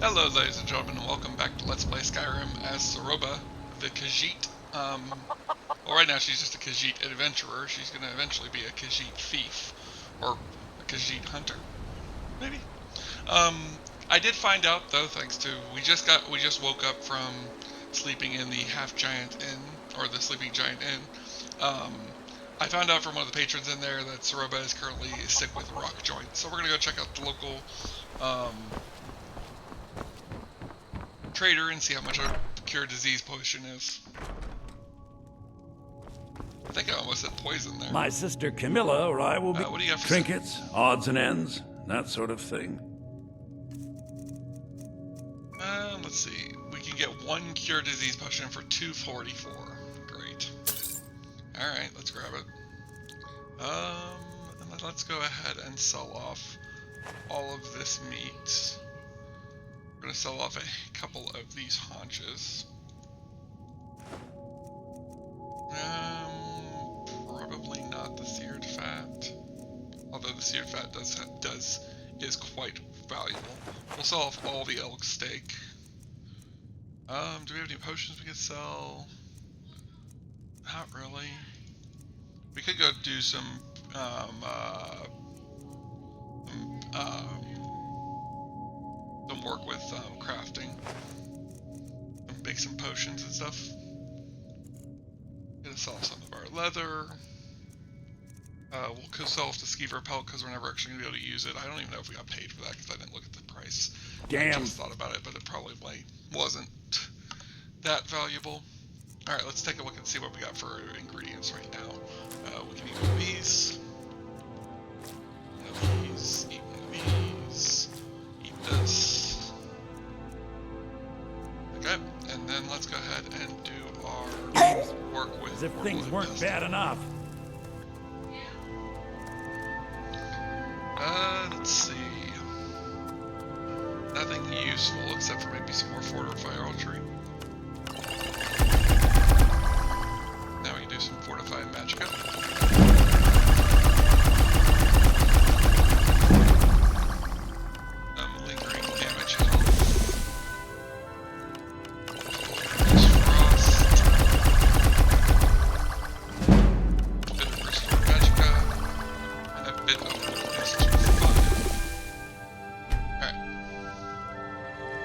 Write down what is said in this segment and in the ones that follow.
Hello ladies and gentlemen, and welcome back to Let's Play Skyrim as Saroba, the Khajiit. Well, right now she's just a Khajiit adventurer. She's going to eventually be a Khajiit thief, or a Khajiit hunter, maybe. I did find out though, thanks to we just woke up from sleeping in the Half Giant Inn, or the Sleeping Giant Inn. I found out from one of the patrons in there that Saroba is currently sick with rock joints, so we're gonna go check out the local trader and see how much our cure disease potion is. I think I almost said poison there. My sister Camilla or I will be what do you got for trinkets, odds and ends, that sort of thing. Let's see. We can get one cure disease potion for 244. Great. Alright, let's grab it. And then let's go ahead and sell off all of this meat. We're going to sell off a couple of these haunches. Probably not the seared fat. Although the seared fat is quite valuable. We'll sell off all the elk steak. Do we have any potions we could sell? Not really. We could go do some work with crafting and make some potions and stuff. Gonna sell some of our leather. We'll sell off the skeever pelt because we're never actually gonna be able to use it. I don't even know if we got paid for that because I didn't look at the price. Damn. I just thought about it, but it probably wasn't that valuable. All right, let's take a look and see what we got for ingredients right now. We can eat one of these. One of these. Eat one of these. Eat this. Okay, and then let's go ahead and do our work with. As if things weren't bad enough. Let's see. Nothing useful except for maybe some more fortified archery. Now we can do some fortified magicka. Lingering damage health. Frost. A bit of restore magicka. And a bit of restore fire. Alright.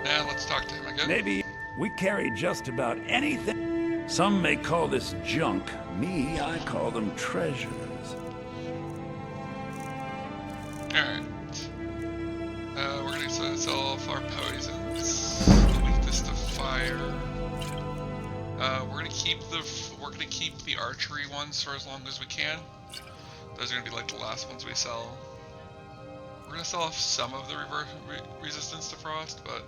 Now let's talk to him again. Maybe we carry just about anything. Some may call this junk. Me, I call them treasures. Alright. We're gonna sell off our poisons. Weakness to fire. We're gonna keep the archery ones for as long as we can. Those are gonna be like the last ones we sell. We're gonna sell off some of the resistance to frost, but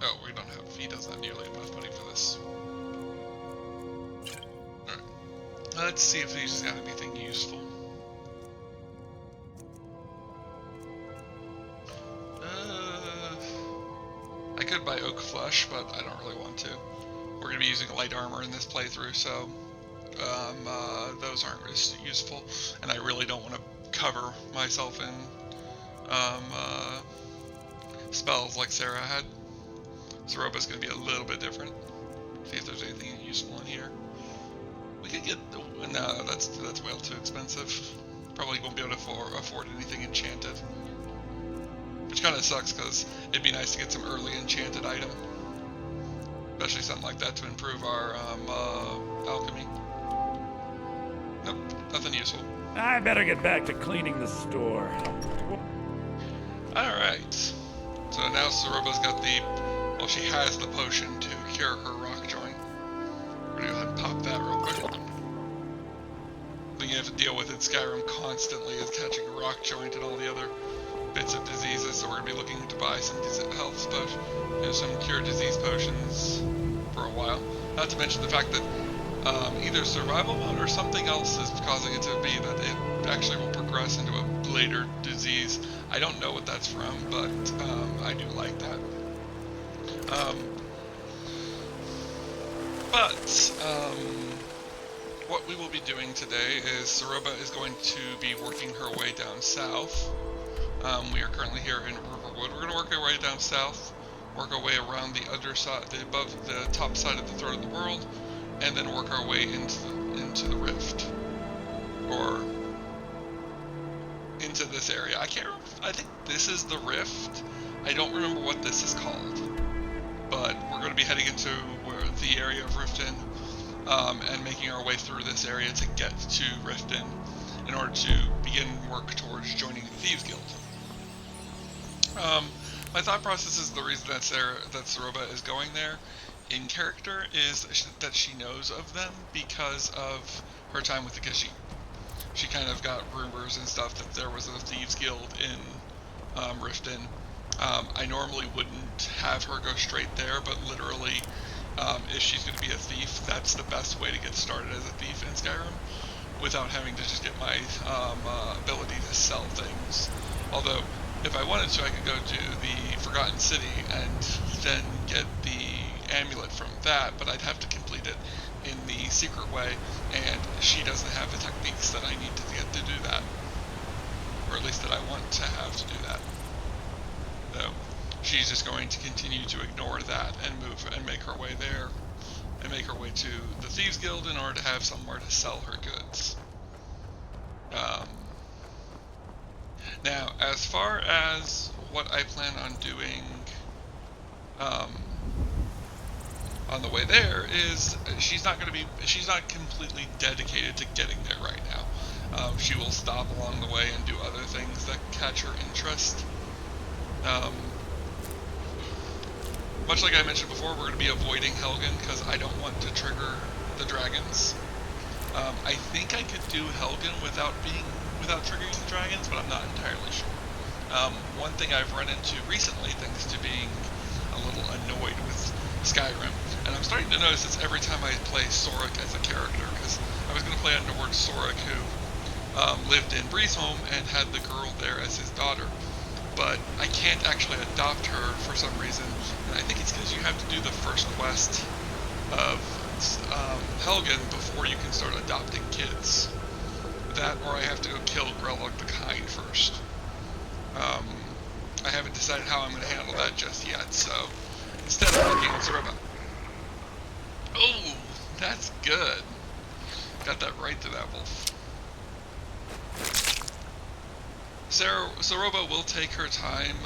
oh, we don't have. He doesn't have nearly enough money for this. Alright. Let's see if he's got anything useful. I could buy oak flesh, but I don't really want to. We're going to be using light armor in this playthrough, so those aren't as useful, and I really don't want to cover myself in spells like Sarah had. Saroba's going to be a little bit different. See if there's anything useful in here. We could get... No, that's way too expensive. Probably won't be able to afford anything enchanted. Which kind of sucks, because it'd be nice to get some early enchanted item. Especially something like that to improve our alchemy. Nope, nothing useful. I better get back to cleaning the store. Alright. So now Saroba's got the... Well, she has the potion to cure her rock joint. We're gonna go ahead and pop that real quick. The thing you have to deal with in Skyrim constantly is catching a rock joint and all the other bits of diseases, so we're going to be looking to buy some health potions, some cure disease potions for a while. Not to mention the fact that either survival mode or something else is causing it to be that it actually will progress into a later disease. I don't know what that's from, but I do like that. What we will be doing today is Saroba is going to be working her way down south. We are currently here in Riverwood. We're going to work our way down south work our way around the underside, the top side of the throat of the world, and then work our way into the rift, or into this area. I can't remember. I think this is the rift. I don't remember what this is called, but we're going to be heading into the area of Riften, and making our way through this area to get to Riften in order to begin work towards joining the Thieves Guild. My thought process is the reason that Saroba is going there in character is that she knows of them because of her time with the Khajiit. She kind of got rumors and stuff that there was a Thieves Guild in Riften. I normally wouldn't have her go straight there, but literally, if she's going to be a thief, that's the best way to get started as a thief in Skyrim, without having to just get my ability to sell things. Although, if I wanted to, I could go to the Forgotten City and then get the amulet from that, but I'd have to complete it in the secret way, and she doesn't have the techniques that I need to get to do that, or at least that I want to have to do that. So she's just going to continue to ignore that and move and make her way there, and make her way to the Thieves Guild in order to have somewhere to sell her goods. Now, as far as what I plan on doing on the way there is, she's not completely dedicated to getting there right now. She will stop along the way and do other things that catch her interest. Much like I mentioned before, we're going to be avoiding Helgen because I don't want to trigger the dragons. I think I could do Helgen without triggering the dragons, but I'm not entirely sure. One thing I've run into recently, thanks to being a little annoyed with Skyrim, and I'm starting to notice this every time I play Sorik as a character, because I was going to play a Nord Sorik who lived in Breezeholm and had the girl there as his daughter, but I can't actually adopt her for some reason, and I think it's because you have to do the first quest of Helgen before you can start adopting kids. That, or I have to go kill Grelog the Kind first. I haven't decided how I'm going to handle that just yet, so instead of looking on Saroba. Oh, that's good. Got that right to that wolf. Saroba will take her time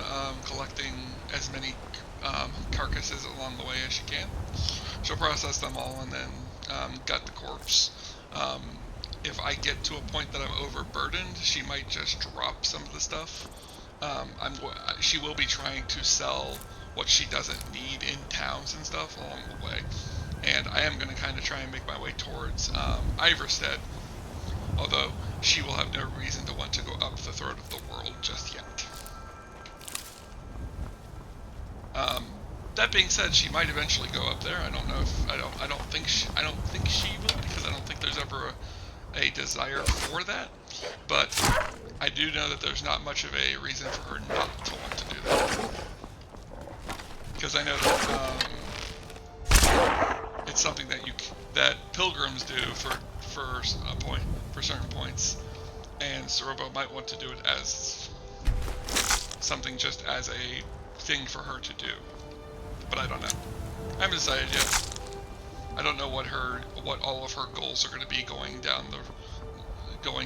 collecting as many carcasses along the way as she can. She'll process them all and then gut the corpse. If I get to a point that I'm overburdened, she might just drop some of the stuff. She will be trying to sell what she doesn't need in towns and stuff along the way. And I am going to kind of try and make my way towards Iverstead, although she will have no reason to want to go up the throat of the world just yet. That being said, she might eventually go up there. I don't know if I don't think she will, because I don't think there's ever a desire for that. But I do know that there's not much of a reason for her not to want to do that, because I know that it's something that pilgrims do for certain points, and Saroba might want to do it as something just as a thing for her to do. But I don't know. I haven't decided yet. I don't know what all of her goals are going to be going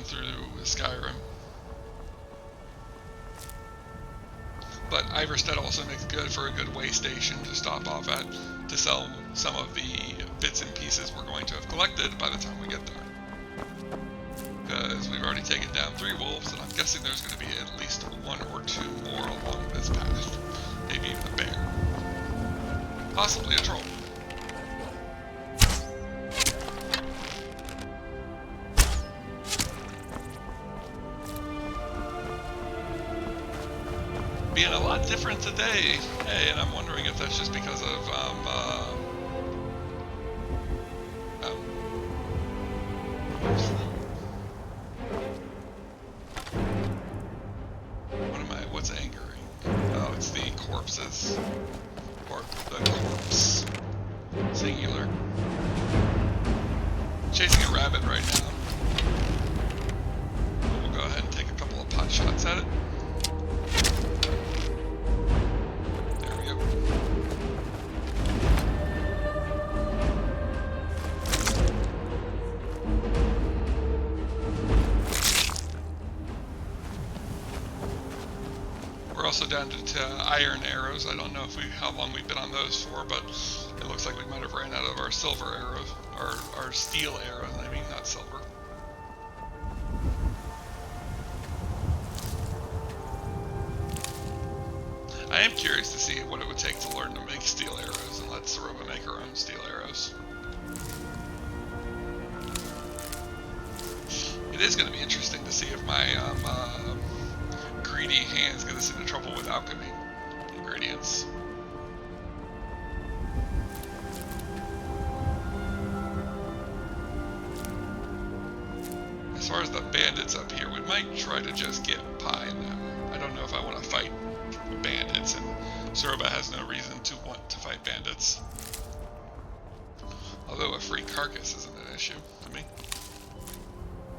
through Skyrim. But Iverstead also makes good for a good way station to stop off at to sell some of the bits and pieces we're going to have collected by the time we get there. Because we've already taken down 3 wolves, and I'm guessing there's going to be at least 1 or 2 more along this path. Maybe even a bear. Possibly a troll. Being a lot different today. Hey, and I'm wondering if that's just because of what's angering? Oh, it's the corpses. Or the corpse. Singular. Chasing a rabbit right now. We'll go ahead and take a couple of pot shots at it. There we go. also down to iron arrows. I don't know how long we've been on those for, but it looks like we might have ran out of our silver arrows, our steel arrows. I mean, not silver. I am curious to see what it would take to learn to make steel arrows and let Saroba make her own steel arrows. It is going to be interesting to see if my greedy hands get us into trouble with alchemy ingredients. As far as the bandits up here, we might try to just get pie in them. I don't know if I want to fight bandits, and Saroba has no reason to want to fight bandits. Although a free carcass isn't an issue to me.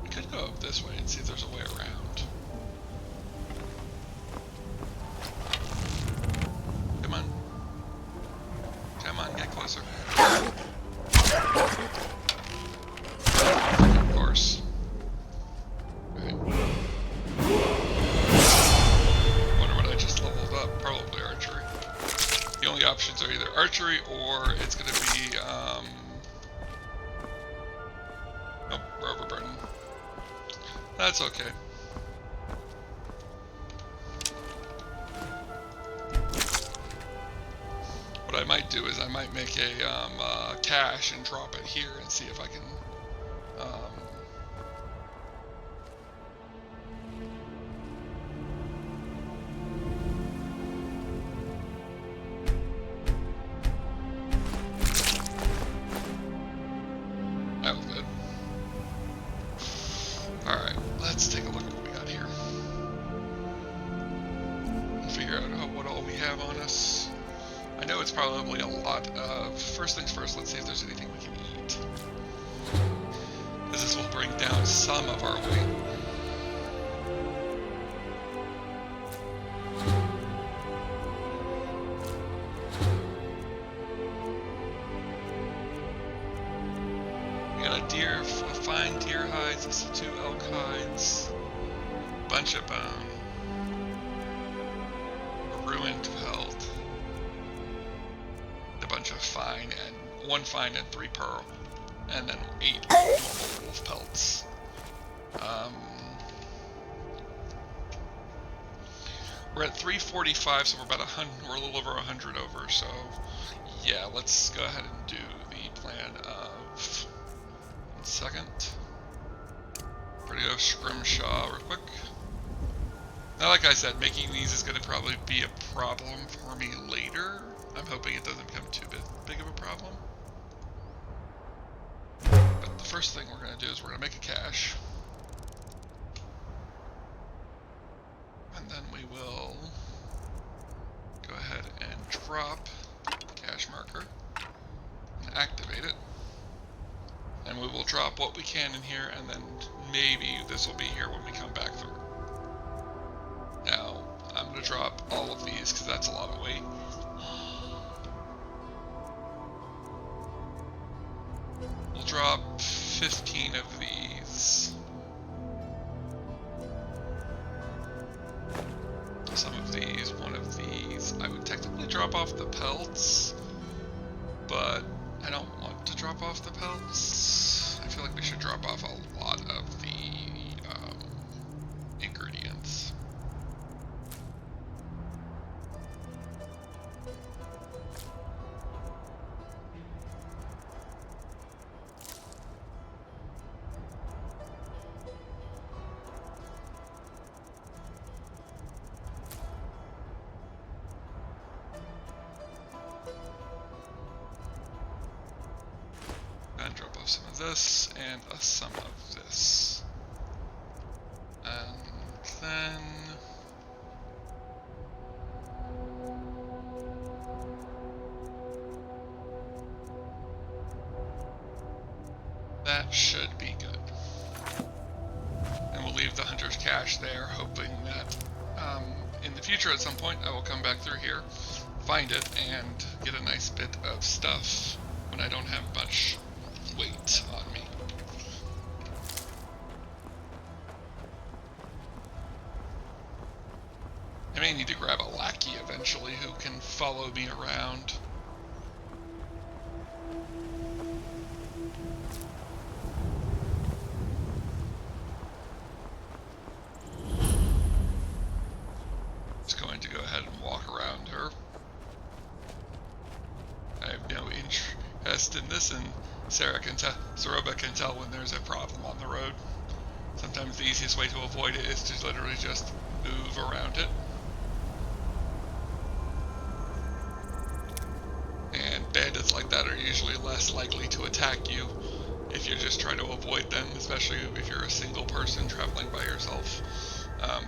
We could go up this way and see if there's a way around. Come on. Come on, get closer. Of course. Right. Wonder what I just leveled up. Probably archery. The only options are either archery or it's going to be, nope, we're overburdened. That's okay. What I might do is I might make a cache and drop it here and see if I can that was good. Alright, let's take a look at what we got here. Figure out what all we have on us. I know it's probably a lot of... First things first, let's see if there's anything we can eat. This will bring down some of our weight. We got a deer, a fine deer hides, 2 elk hides, bunch of bone, a ruined pelt, a bunch of fine and 1 fine and 3 pearl, and then 8 normal wolf pelts. We're at 345, so we're about 100. We're a little over 100 over. So, yeah, let's go ahead and do the plan of. 1 second. We're gonna go Scrimshaw real quick. Now, like I said, making these is going to probably be a problem for me later. I'm hoping it doesn't become too big of a problem. But the first thing we're going to do is we're going to make a cache. And then we will go ahead and drop the cache marker and activate it. And we will drop what we can in here, and then maybe this will be here when we come back through. Now, I'm going to drop all of these because that's a lot of weight. We'll drop 15 of these. Some of these, 1 of these. I would technically drop off the pelts, but I don't want to drop off the pelts. I feel like we should drop off a lot of the ingredients. And drop off some of this and some of this. And then that should be good. And we'll leave the hunter's cache there, hoping that in the future at some point I will come back through here, find it, and get a nice bit of stuff when I don't have much weight on me. I may need to grab a essentially, who can follow me around. Just going to go ahead and walk around her. I have no interest in this, and Saroba can tell when there's a problem on the road. Sometimes the easiest way to avoid it is to literally just move around it. And bandits like that are usually less likely to attack you if you're just trying to avoid them, especially if you're a single person traveling by yourself.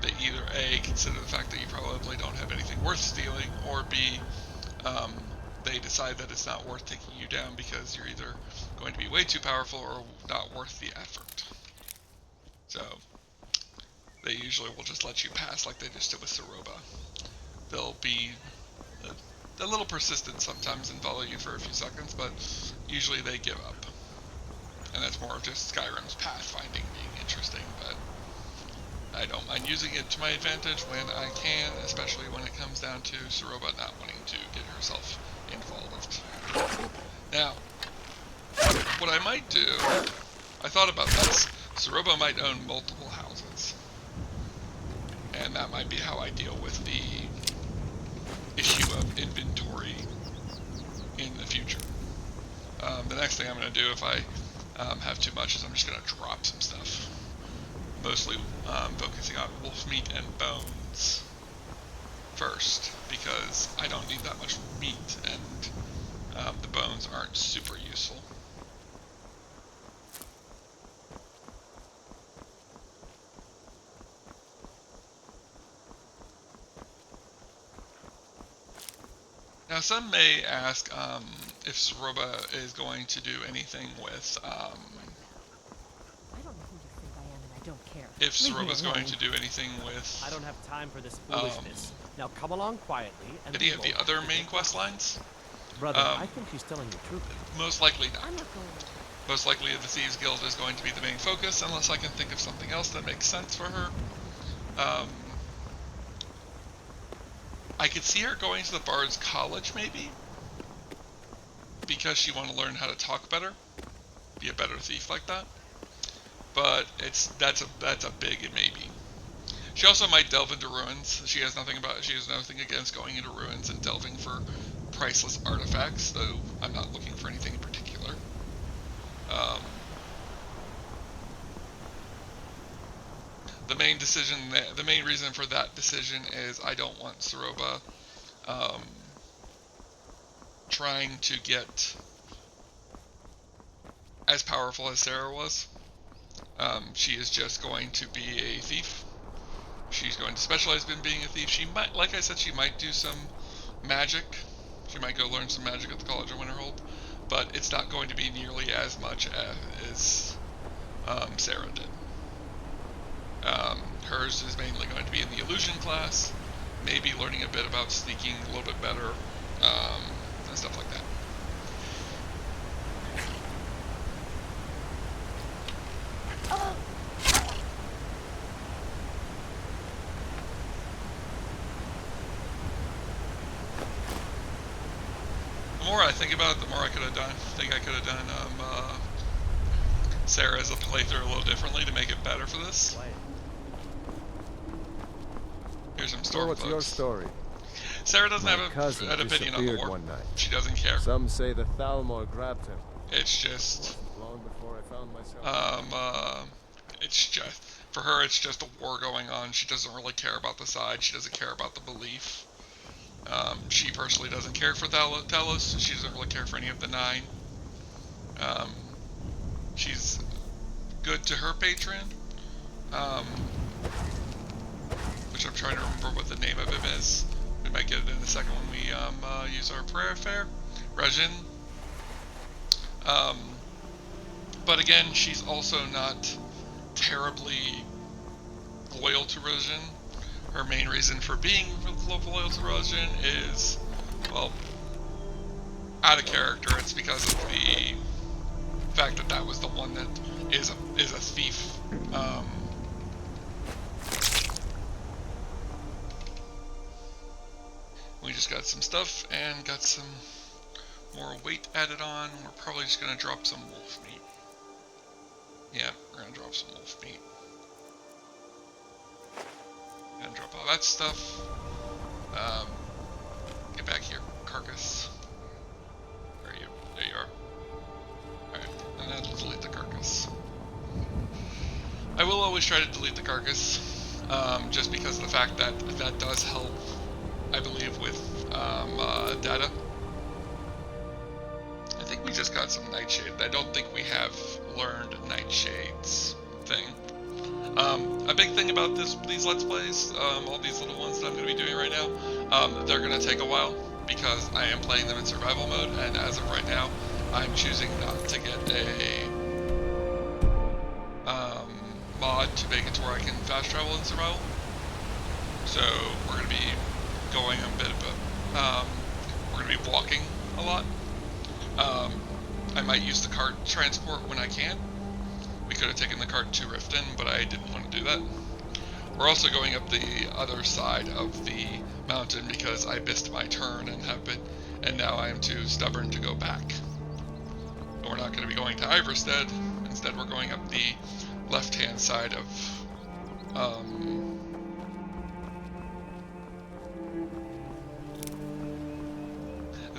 They either A, consider the fact that you probably don't have anything worth stealing, or B, they decide that it's not worth taking you down because you're either going to be way too powerful or not worth the effort. So they usually will just let you pass like they just did with Saroba. They'll be a little persistent sometimes and follow you for a few seconds, but usually they give up. And that's more of just Skyrim's pathfinding being interesting, but I don't mind using it to my advantage when I can, especially when it comes down to Saroba not wanting to get herself involved. Now, what I might do, I thought about this. Saroba might own multiple houses, and that might be how I deal with the issue of inventory in the future. The next thing I'm going to do if I have too much is I'm just going to drop some stuff. Mostly focusing on wolf meat and bones first, because I don't need that much meat, and the bones aren't super useful. Now, some may ask if Saroba is going to do anything with if Saroba's going to do anything with I don't have time for this foolishness. Now come along quietly and any of the other main quest lines. Brother, I think she's telling the truth. Most likely not. Most likely the Thieves Guild is going to be the main focus, unless I can think of something else that makes sense for her. I could see her going to the Bard's College, maybe, because she want to learn how to talk better, be a better thief like that. But that's a big maybe. She also might delve into ruins. She has nothing against going into ruins and delving for priceless artifacts, though I'm not looking for anything in particular. The main reason for that decision is I don't want Saroba trying to get as powerful as Sarah was. She is just going to be a thief. She's going to specialize in being a thief. She might, like I said, she might do some magic. She might go learn some magic at the College of Winterhold, but it's not going to be nearly as much as Sarah did. Hers is mainly going to be in the illusion class, maybe learning a bit about sneaking a little bit better, and stuff like that. The more I think about it, the more I could have done. I think I could have done Sarah's playthrough a little differently to make it better for this. Here's some story. So what's your story? Sarah doesn't My have cousin an opinion on the war. one night. She doesn't care. Some say the Thalmor grabbed him. It's just Long before I found myself. it's just for her. It's just a war going on. She doesn't really care about the side. She doesn't care about the belief. She personally doesn't care for Talos. She doesn't really care for any of the 9. She's good to her patron, which I'm trying to remember what the name of him is. We might get it in a second when we use our prayer affair. Rajin. But again, she's also not terribly loyal to Rajin. Her main reason for being loyal to Rajin is, well, out of character. It's because of the fact that that was the one that is a thief. We just got some stuff and got some more weight added on. We're probably just gonna drop some wolf meat. Yeah, we're gonna drop some wolf meat. Gonna drop all that stuff. Get back here, carcass. Where are you? There you are. Alright, and then delete the carcass. I will always try to delete the carcass, just because of the fact that that does help, I believe, with data. I think we just got some nightshade. I don't think we have learned nightshade's thing. A big thing about these Let's Plays, all these little ones that I'm going to be doing right now, they're going to take a while because I am playing them in survival mode, and as of right now, I'm choosing not to get a mod to make it to where I can fast travel in survival. So we're going to be going a bit of we're going to be walking a lot. I might use the cart transport when I can. We could have taken the cart to Riften, but I didn't want to do that. We're also going up the other side of the mountain because I missed my turn and now I am too stubborn to go back. But we're not going to be going to Iverstead. Instead, we're going up the left-hand side of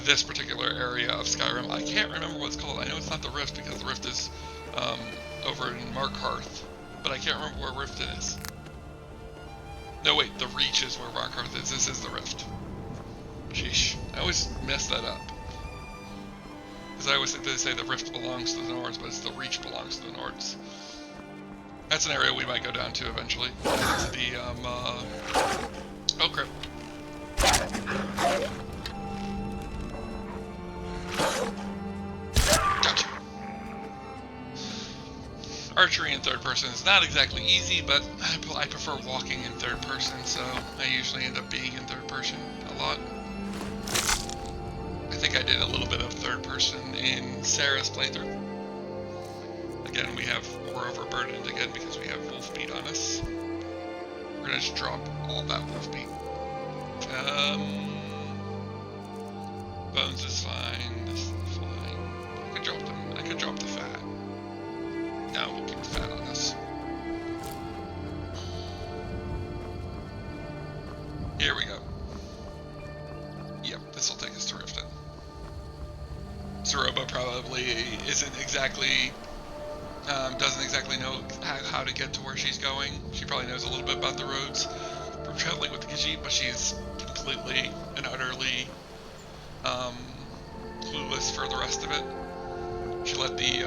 this particular area of Skyrim. I can't remember what it's called. I know it's not the Rift because the Rift is over in Markarth, but I can't remember where Riften is. No, wait, the Reach is where Markarth is. This is the Rift. Sheesh, I always mess that up. Because I always think they say the Rift belongs to the Nords, but it's the Reach belongs to the Nords. That's an area we might go down to eventually. It's the, oh crap. Gotcha. Archery in third person is not exactly easy, but I prefer walking in third person, so I usually end up being in third person a lot. I think I did a little bit of third person in Sarah's playthrough. Again, we're overburdened again because we have wolf meat on us. We're gonna just drop all that wolf meat. Bones is fine. This is fine. I could drop the fat. No, we'll keep the fat on this. Here we go. Yep, this will take us to Riften. Saroba probably isn't exactly, doesn't exactly know how to get to where she's going. She probably knows a little bit about the roads from traveling with the Khajiit, but she's completely and utterly clueless for the rest of it. She let the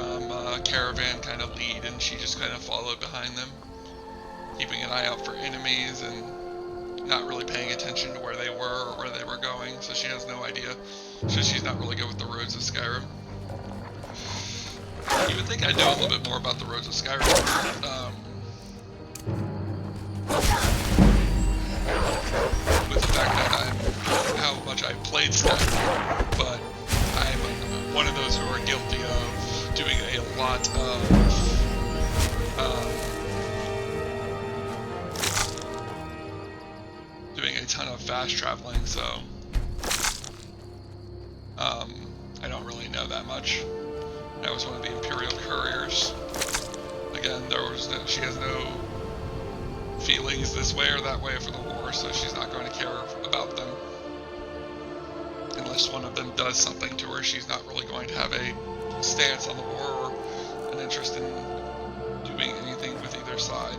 caravan kind of lead, and she just kind of followed behind them, keeping an eye out for enemies and not really paying attention to where they were or where they were going, so she has no idea. So she's not really good with the roads of Skyrim. You would think I'd know a little bit more about the roads of Skyrim. With the fact that how much I played stuff, but I'm one of those who are guilty of doing a lot of doing a ton of fast traveling, so I don't really know that much. I was one of the Imperial couriers. Again, she has no feelings this way or that way for the war, so she's not going to care about them. Unless one of them does something to her, she's not really going to have a stance on the war or an interest in doing anything with either side.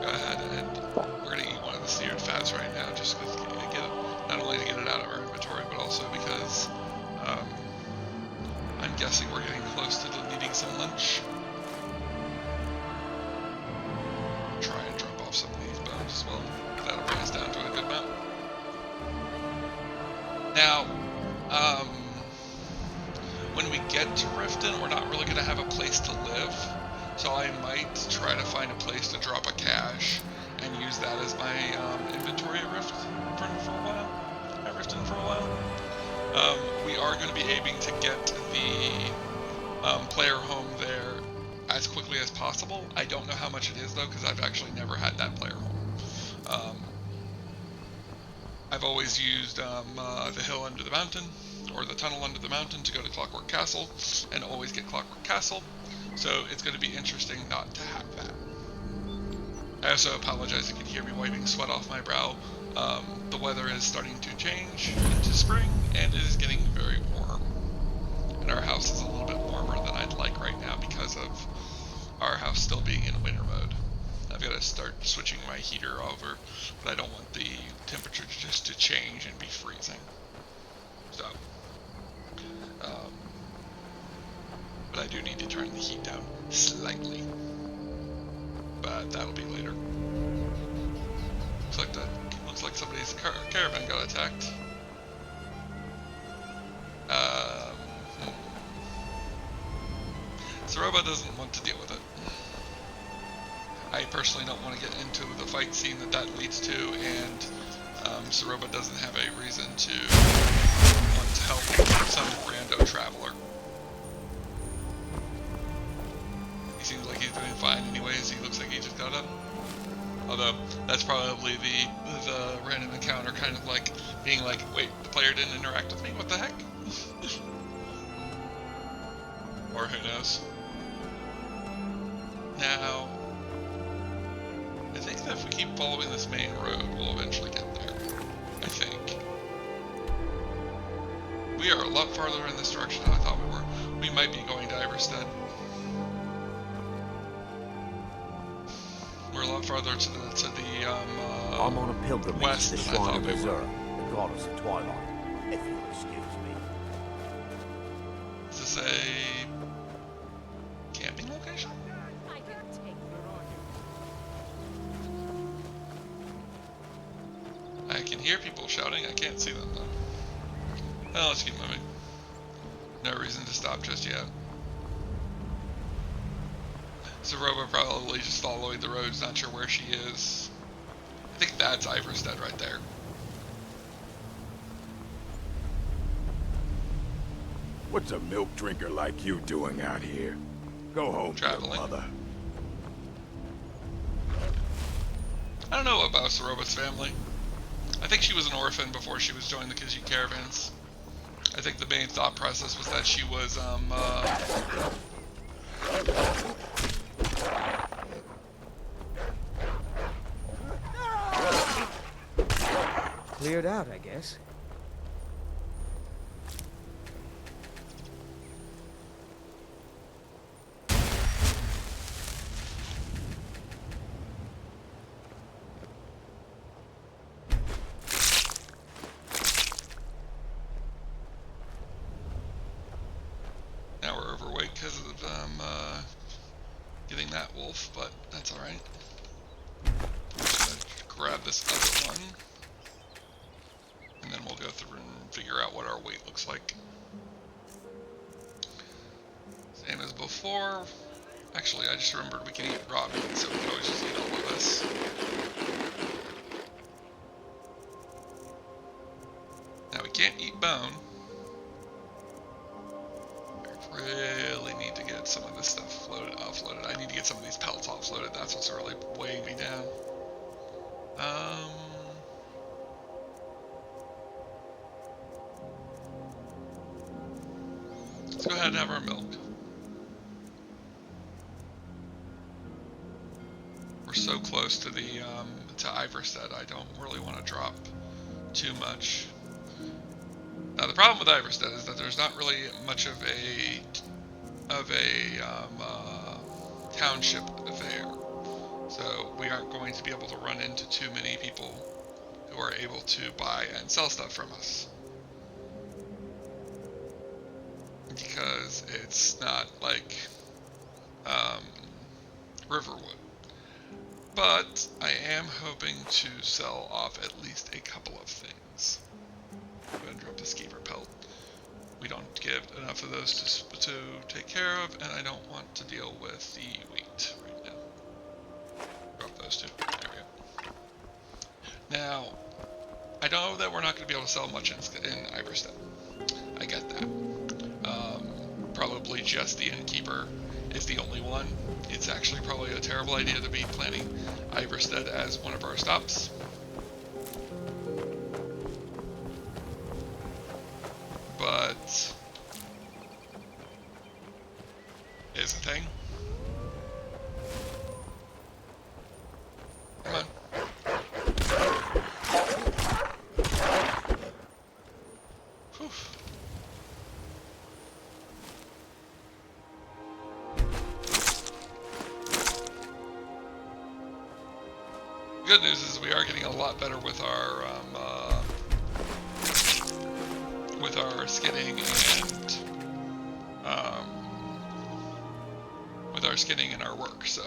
Go ahead and we're going to eat one of the seared fats right now, just because not only to get it out of our inventory, but also because I'm guessing we're getting close to needing some lunch. Try and drop off some of these bones as well. That'll bring us down to a good amount. Now, when we get to Riften, we're not really going to have a place to live, so I might try to find a place to drop a cache and use that as my inventory at Riften for a while. We are going to be aiming to get the player home there as quickly as possible. I don't know how much it is though, because I've actually never had that player home. always used the hill under the mountain, or the tunnel under the mountain to go to Clockwork Castle, and always get Clockwork Castle. So it's going to be interesting not to have that. I also apologize if you can hear me wiping sweat off my brow. The weather is starting to change into spring, and it is getting very warm. And our house is a little bit warmer than I'd like right now because of our house still being in winter mode. I've got to start switching my heater over, but I don't want the temperature just to change and be freezing. So, but I do need to turn the heat down slightly. But that'll be later. Looks like somebody's caravan got attacked. Saroba doesn't want to deal with it. I personally don't want to get into the fight scene that leads to, and Saroba doesn't have a reason to want to help some rando traveler. He seems like he's doing fine anyways. He looks like he just got up. Although, that's probably the random encounter kind of like being like, wait, the player didn't interact with me? What the heck? Or who knows? Now, I think that if we keep following this main road, we'll eventually get there. I think. We are a lot farther in this direction than I thought we were. We might be going to Iverstead. We're a lot farther to the I'm on a pilgrimage west to the than I shrine thought of we were. Azura, the goddess of twilight. If you'll excuse me. Is this a camping location? I can take I can hear people shouting, I can't see them though. Well, let's keep moving. No reason to stop just yet. Saroba probably just following the roads, not sure where she is. I think that's Iverstead right there. What's a milk drinker like you doing out here? Go home, Traveling. mother. I don't know about Saroba's family. I think she was an orphan before she was joining the Khajiit caravans. I think the main thought process was that she was, Cleared out, I guess. now we're overweight because of getting that wolf, but that's alright. Grab this other one, and then we'll go through and figure out what our weight looks like. Same as before. Actually, I just remembered we can eat raw meat, so we can always just eat all of this. Now we can't eat bone. I really need to get some of this stuff offloaded. I need to get some of these pelts offloaded. That's what's really weighing me down. Let's go ahead and have our milk. We're so close to the to Iverstead, I don't really want to drop too much. Now the problem with Iverstead is that there's not really much of a township there, so we aren't going to be able to run into too many people who are able to buy and sell stuff from us, because it's not like Riverwood. But I am hoping to sell off at least a couple of things. Go ahead and drop the skeever pelt. We don't get enough of those to take care of, and I don't want to deal with the wheat right now. Drop those two. There we go. Now, I know that we're not going to be able to sell much in Iverstead. I get that. Probably just the innkeeper is the only one. It's actually probably a terrible idea to be planning Iverstead as one of our stops. good news is we are getting a lot better with our skinning and our work. So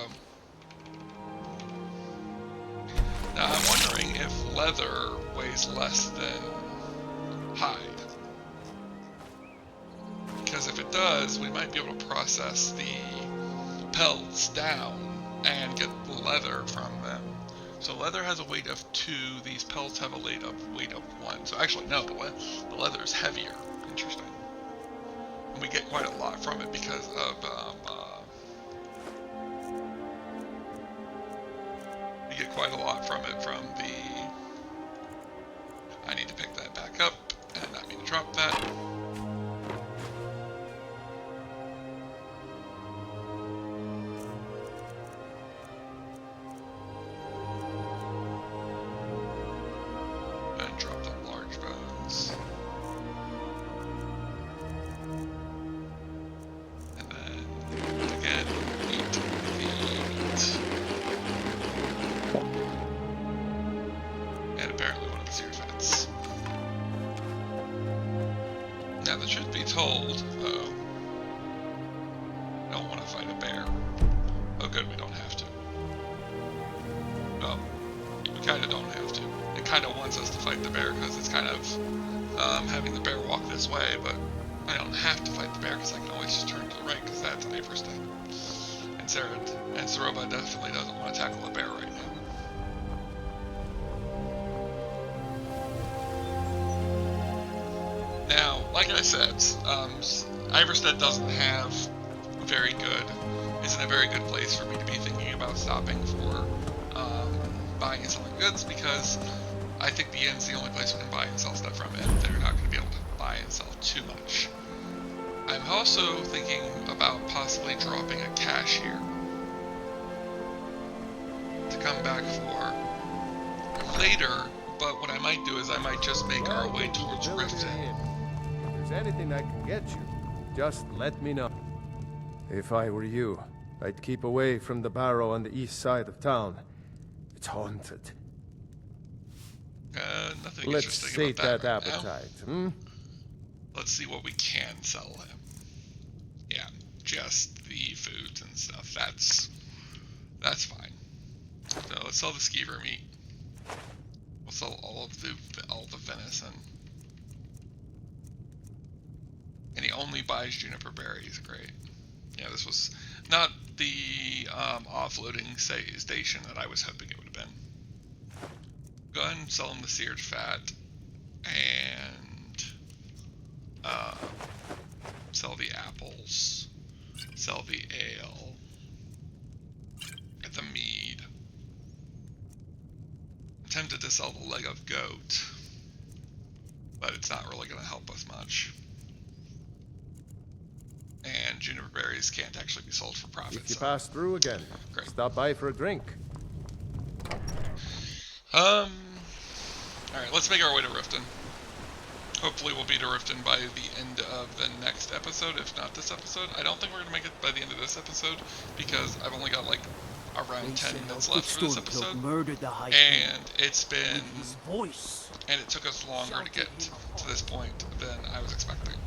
now I'm wondering if leather weighs less than hide, because if it does, we might be able to process the pelts down and get the leather from them. So leather has a weight of 2, these pelts have a weight of 1. So actually, no, the leather is heavier. Interesting. And we get quite a lot from it because of, we get quite a lot from it from the, I need to pick that back up, and I not mean to drop that. Having the bear walk this way, but I don't have to fight the bear because I can always just turn to the right because that's Iverstead. And Saroba definitely doesn't want to tackle a bear right now. Now, like I said, Iverstead isn't a very good place for me to be thinking about stopping for buying and selling goods, because I think the inn's the only place we can buy and sell stuff from, and they're not going to be able to buy and sell too much. I'm also thinking about possibly dropping a cashier to come back for later, but what I might do is I might just make our way towards Riften. If there's anything I can get you, just let me know. If I were you, I'd keep away from the barrow on the east side of town. It's haunted. Nothing Let's interesting sate about that right appetite, now. Let's see what we can sell him. Yeah, just the foods and stuff. That's fine. So let's sell the skeever meat. We'll sell all the venison. And he only buys juniper berries. Great. Yeah, this was not the offloading station that I was hoping it would have been. Go ahead and sell him the seared fat, and sell the apples, sell the ale, get the mead. I'm tempted to sell the leg of goat, but it's not really going to help us much. And juniper berries can't actually be sold for profit. If you pass through again, great. Stop by for a drink. Alright, let's make our way to Riften. Hopefully we'll be to Riften by the end of the next episode, if not this episode. I don't think we're going to make it by the end of this episode, because I've only got like around 10 minutes left for this episode. And it's been... And it took us longer to get to this point than I was expecting.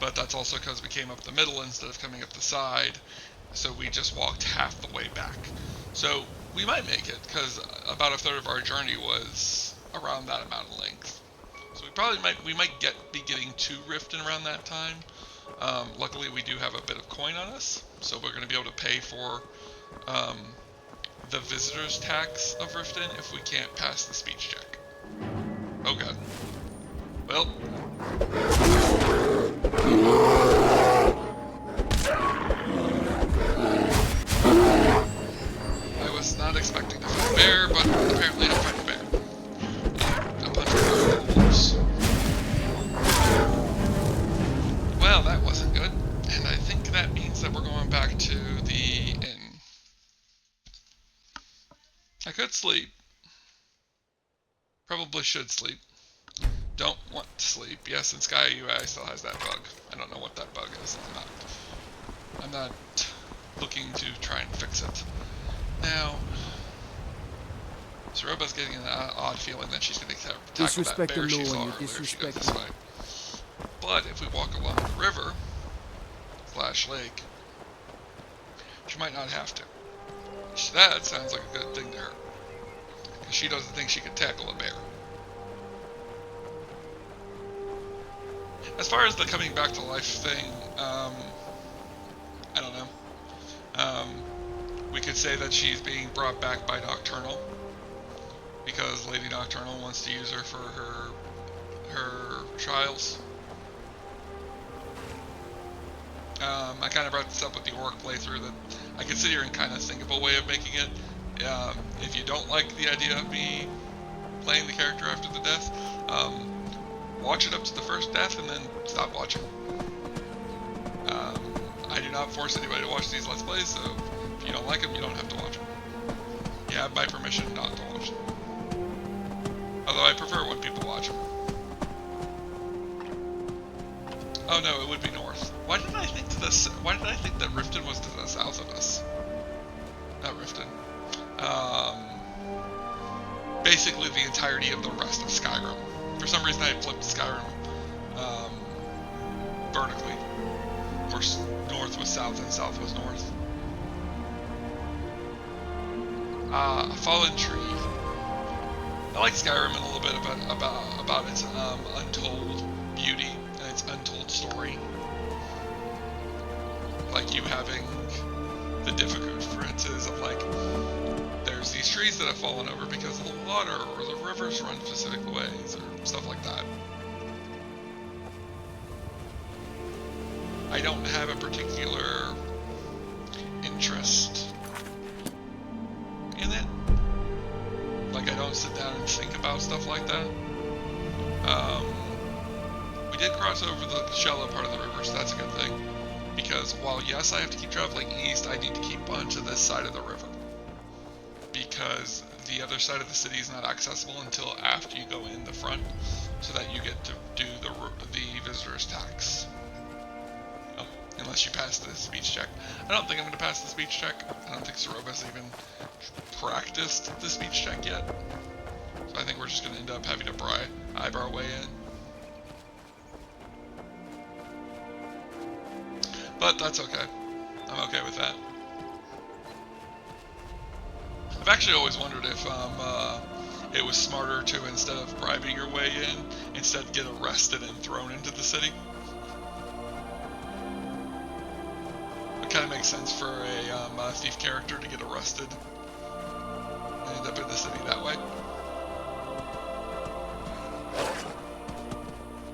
But that's also because we came up the middle instead of coming up the side, so we just walked half the way back. So we might make it, because about a third of our journey was around that amount of length. So we might be getting to Riften around that time. Luckily we do have a bit of coin on us, so we're going to be able to pay for the visitor's tax of Riften if we can't pass the speech check. Oh god. Well. I was not expecting to fight a bear, but apparently I don't fight a bear. A bunch of wolves. Well, that wasn't good, and I think that means that we're going back to the inn. I could sleep. Probably should sleep. Don't want to sleep. Yes, and Sky UI still has that bug. I don't know what that bug is. I'm not looking to try and fix it. Now, Saroba's getting an odd feeling that she's going to tackle that Disrespect bear the she law saw and you earlier if she goes disrespect this me. way. But if we walk along the river / lake, she might not have to. That sounds like a good thing to her. Because she doesn't think she could tackle a bear. As far as the coming back to life thing, I don't know. We could say that she's being brought back by Nocturnal, because Lady Nocturnal wants to use her for her trials. I kind of brought this up with the Orc playthrough, that I could sit here and kind of think of a way of making it. If you don't like the idea of me playing the character after the death, watch it up to the first death and then stop watching. I do not force anybody to watch these Let's Plays, so if you don't like them, you don't have to watch them. You have my permission not to watch them. Although I prefer when people watch them. Oh no, it would be north. Why did I think that Riften was to the south of us? Not Riften. Basically the entirety of the rest of Skyrim. For some reason I flipped Skyrim vertically. Of course, north was south and south was north. A fallen tree. I like Skyrim in a little bit about its untold beauty and its untold story. Like you having the differences of like, there's these trees that have fallen over because of the water, or the rivers run specific ways, or stuff like that. I don't have a particular interest in it. Like, I don't sit down and think about stuff like that. We did cross over the shallow part of the river, so that's a good thing. Because while, yes, I have to keep traveling east, I need to keep onto this side of the river. Because the other side of the city is not accessible until after you go in the front, so that you get to do the visitor's tax. Oh, unless you pass the speech check. I don't think I'm going to pass the speech check. I don't think Saroba's even practiced the speech check yet. So I think we're just going to end up having to bribe our way in. But that's okay. I'm okay with that. I've actually always wondered if it was smarter to, instead of bribing your way in, instead get arrested and thrown into the city. It kind of makes sense for a thief character to get arrested and end up in the city that way.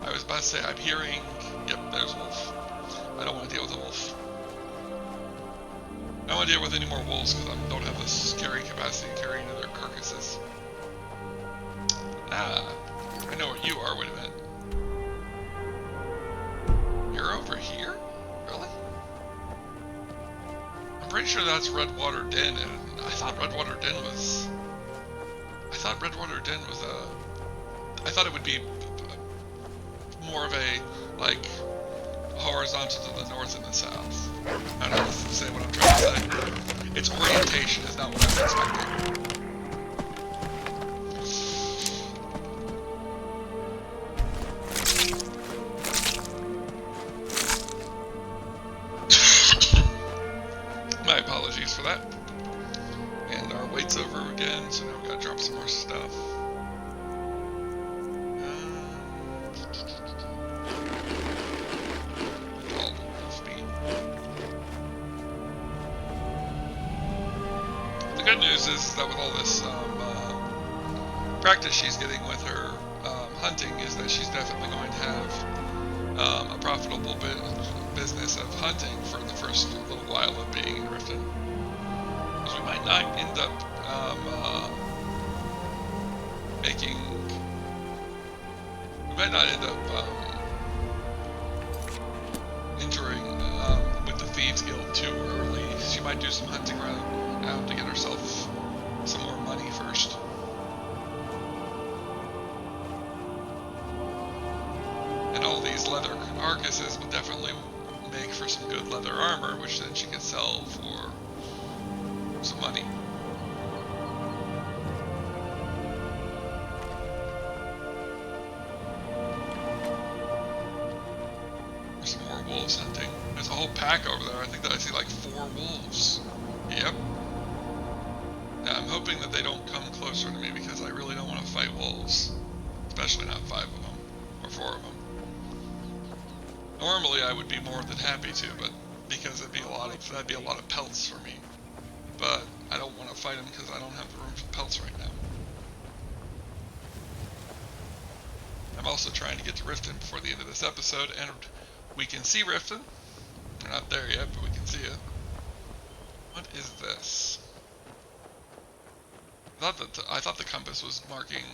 I was about to say, I'm hearing... Yep, there's a wolf. I don't want to deal with a wolf. I don't want to deal with any more wolves because I don't have the carrying capacity to carry any of their carcasses. Ah, I know where you are. Wait a minute. You're over here? Really? I'm pretty sure that's Redwater Den, and I thought Redwater Den was... I thought it would be more of a, like, horizontal to the north and the south. I don't know if to say what I'm trying to say. Its orientation is not what I'm expecting. My apologies for that. And our wait's over again, so now we gotta drop some more stuff. The good news is that with all this practice she's getting with her hunting, is that she's definitely going to have a profitable business of hunting for the first little while of being in Riften. Because we might not end up entering with the Thieves Guild too early. She might do some hunting around to get herself some more money first. And all these leather carcasses would definitely make for some good leather armor, which then she could sell for some money. wolves hunting. There's a whole pack over there. I think that I see like 4 wolves. Yep. Now, I'm hoping that they don't come closer to me because I really don't want to fight wolves. Especially not 5 of them. Or 4 of them. Normally I would be more than happy to, but because that'd be a lot of pelts for me. But I don't want to fight them because I don't have the room for pelts right now. I'm also trying to get to Riften before the end of this episode, and we can see Riften. We're not there yet, but we can see it. What is this? I thought the compass was marking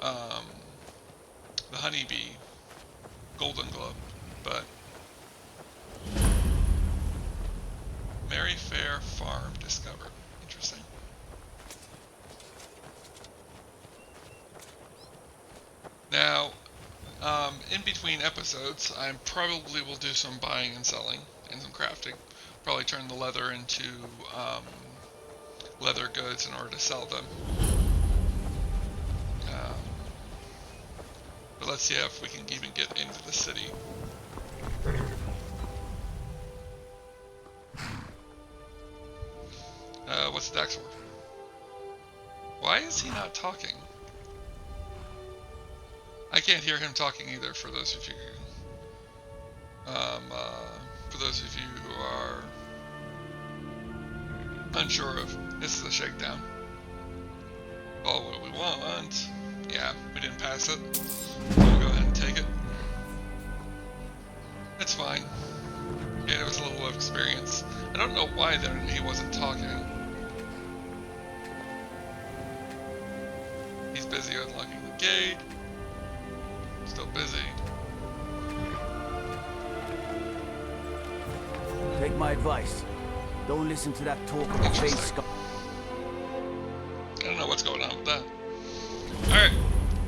the honeybee golden globe, but Merryfair Farm discovered. Interesting. Now, in between episodes, I probably will do some buying and selling and some crafting. Probably turn the leather into leather goods in order to sell them. But let's see if we can even get into the city. What's the Daxor? Why is he not talking? I can't hear him talking either. For those of you, who are unsure of, this is a shakedown. Oh, what do we want? Yeah, we didn't pass it. We'll go ahead and take it. It's fine. Yeah, it was a little of experience. I don't know why he wasn't talking. He's busy unlocking the gate. Still busy. Take my advice. Don't listen to that talk of the face. I don't know what's going on with that. Alright,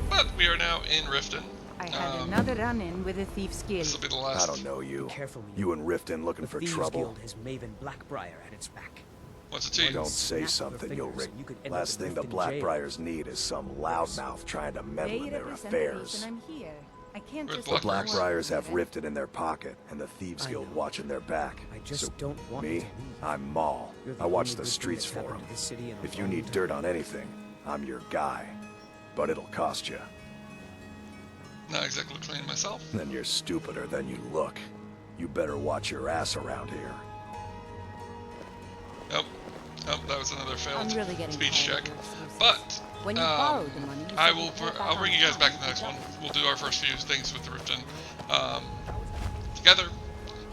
but we are now in Riften. I had another run-in with a Thief's Guild. This will be the last. I don't know you. Careful, You and Riften looking for Thieves trouble? Guild has Maven Blackbriar at its back. What's it to you? Don't say Snap something your you'll fingers rig. and you could end up Last in thing the Riften jail. Blackbriars need is some loudmouth trying to meddle They in their represent the affairs. reason I'm here. I can't Where's just The Blackbriars? Blackbriars have Riften in their pocket, and the Thieves I Guild know. watching their back. I just So don't want me, to leave. I'm Maul. You're the I watch only the good thing streets that's for happened them. to this city in a If you long need time. dirt on anything, I'm your guy. But it'll cost you. Not exactly cleaning myself. Then you're stupider than you look. You better watch your ass around here. Oh, that was another failed I'm really getting speech tired check. of your excuses. But When you borrowed the money, you I said will. you'd pay it back I'll bring on you guys back time. to the next one. We'll do our first few things with Riften together.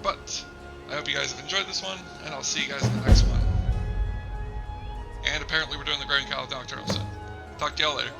But I hope you guys have enjoyed this one, and I'll see you guys in the next one. And apparently, we're doing the Grand Call Doctor soon. Talk to y'all later.